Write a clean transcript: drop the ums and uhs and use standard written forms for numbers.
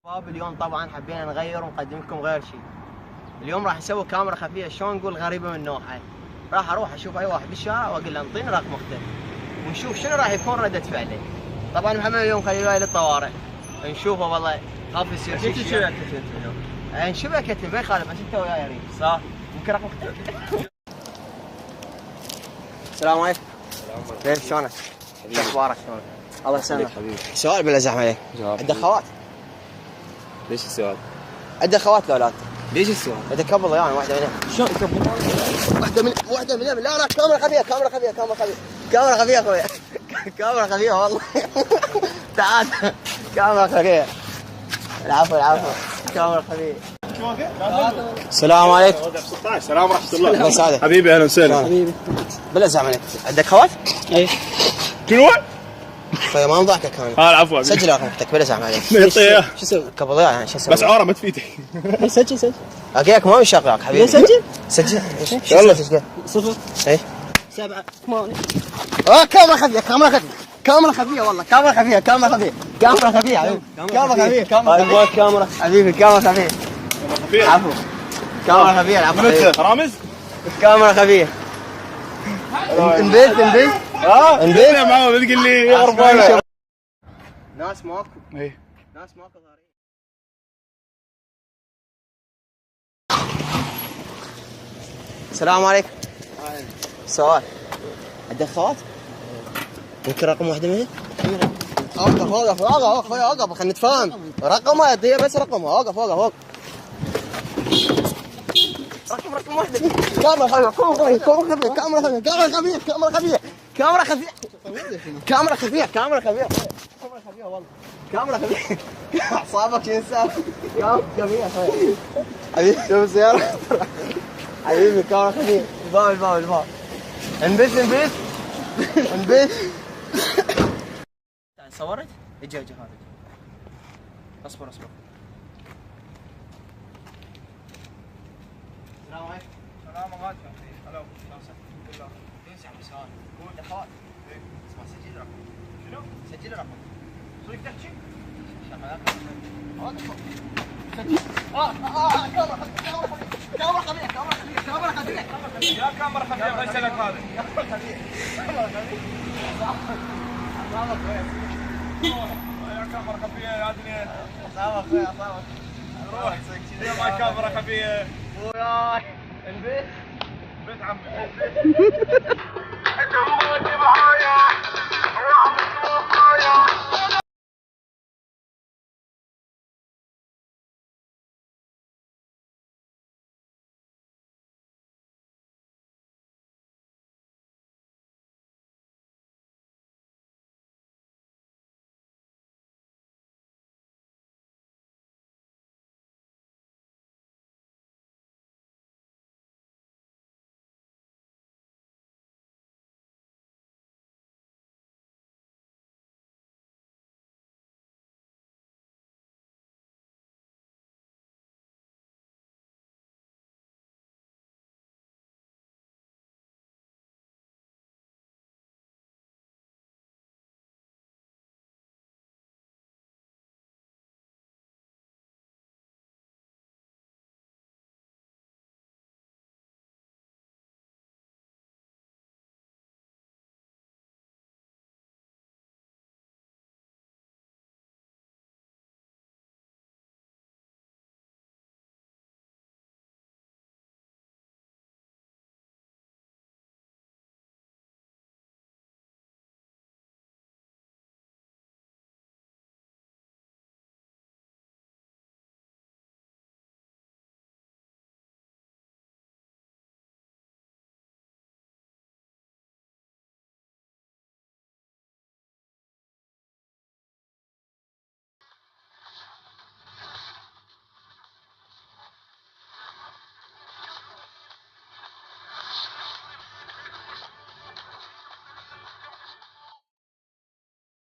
شباب اليوم طبعا حبينا نغير ونقدم لكم غير شيء. اليوم راح نسوي كاميرا خفيه، شلون نقول غريبه من نوعها. راح اروح اشوف اي واحد بالشارع واقول له انطيني رقم مختلف ونشوف شنو راح يكون رده فعله. طبعا محمد اليوم خليه وياي للطوارئ نشوفه، والله خاف يصير شيء. شو كتبت اليوم؟ نشوفه كتب ما يخالف، بس انت وياي ريم صح؟ يمكن رقم مختلف. السلام عليكم. كيف شلونك؟ شو اخبارك شلونك؟ الله يسلمك حبيبي. سؤال بلا زحمه عليك. عندك خوات؟ ليش السؤال؟ عندك خوات لا اولاد؟ ليش السؤال؟ عندك كبل يعني واحده منهم؟ شلون كبل؟ واحده منهم لا كاميرا خفيه كاميرا خفيه اخوي كاميرا خفيه والله تعال كاميرا خفيه. العفو كاميرا خفيه. السلام عليكم. السلام ورحمة الله. الله يسعدك حبيبي اهلا وسهلا. حبيبي بلا زعم عليك. عندك خوات؟ اي. شنو؟ طيب ما نضحكك انا. العفو. سجل رقمك بلا زعم عليك. شو اسوي؟ قبل يعني شو اسوي؟ بس عوره ما تفيدك. سجل اكيد ما يشغلك حبيبي. سجل يلا. صفر اي 7 8. كاميرا خفيه والله كاميرا خفيه حبيبي كاميرا خفيه. عفو كاميرا خفيه العفو. رامز؟ كاميرا خفيه. انبيت انبيت معاه بتقول لي غربانه. ناس ماكو اي ضارين. السلام عليكم. سؤال، عندك خوات؟ يمكن رقم واحدة منهم؟ اوقف خلينا نتفاهم. رقمها يضيع بس رقمها. اوقف رقم واحدة. كاميرا خفية والله. كاميرا خفية. اعصابك ينسى. كاميرا خفية حبيبي شوف السيارة. حبيبي كاميرا خفية. الباب انبث. صورت؟ اجي هذا. اصبر. السلام عليكم. سلام غادي. هلا بالله. ينسى عم سؤال. قول اخوات. اسمع سجل رقم. شنو؟ سجل رقم. صدق تحكي؟ كاميرا خفية. يا كاميرا خفية ما يسألك هذا. يا كاميرا خفية يا عدنان. عصابك. روح يا معي كاميرا خفية. وياي البيت عمي. انت مو معايا، راح